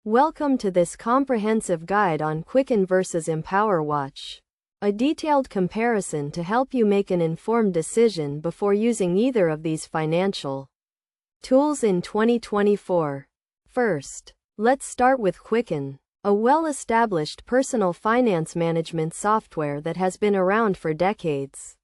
Welcome to this comprehensive guide on Quicken versus Empower Watch, a detailed comparison to help you make an informed decision before using either of these financial tools in 2024. First, let's start with Quicken, a well-established personal finance management software that has been around for decades.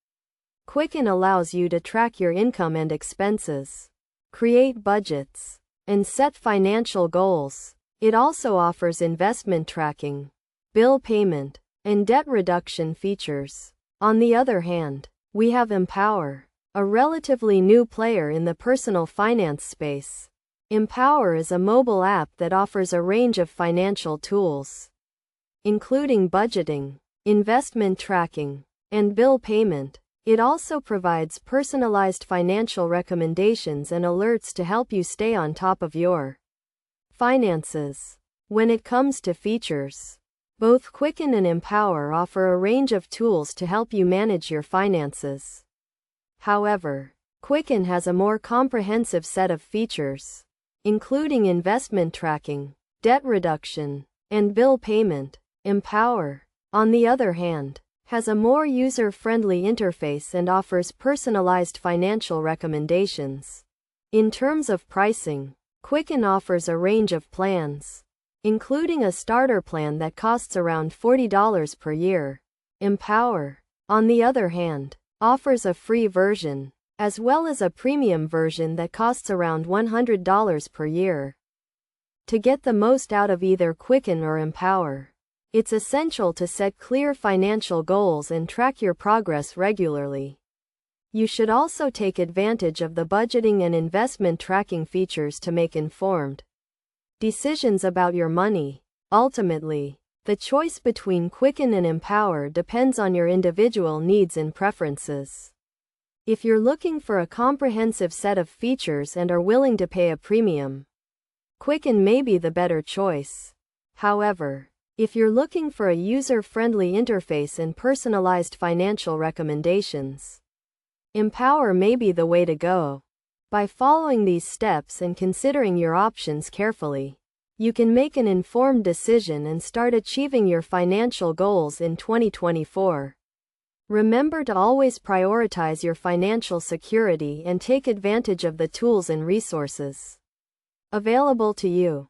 Quicken allows you to track your income and expenses, create budgets, and set financial goals. It also offers investment tracking, bill payment, and debt reduction features. On the other hand, we have Empower, a relatively new player in the personal finance space. Empower is a mobile app that offers a range of financial tools, including budgeting, investment tracking, and bill payment. It also provides personalized financial recommendations and alerts to help you stay on top of your finances. When it comes to features, both Quicken and Empower offer a range of tools to help you manage your finances. However, Quicken has a more comprehensive set of features, including investment tracking, debt reduction, and bill payment. Empower, on the other hand, has a more user-friendly interface and offers personalized financial recommendations. In terms of pricing, Quicken offers a range of plans, including a starter plan that costs around $40 per year. Empower, on the other hand, offers a free version, as well as a premium version that costs around $100 per year. To get the most out of either Quicken or Empower, it's essential to set clear financial goals and track your progress regularly. You should also take advantage of the budgeting and investment tracking features to make informed decisions about your money. Ultimately, the choice between Quicken and Empower depends on your individual needs and preferences. If you're looking for a comprehensive set of features and are willing to pay a premium, Quicken may be the better choice. However, if you're looking for a user-friendly interface and personalized financial recommendations, Empower may be the way to go. By following these steps and considering your options carefully, you can make an informed decision and start achieving your financial goals in 2024. Remember to always prioritize your financial security and take advantage of the tools and resources available to you.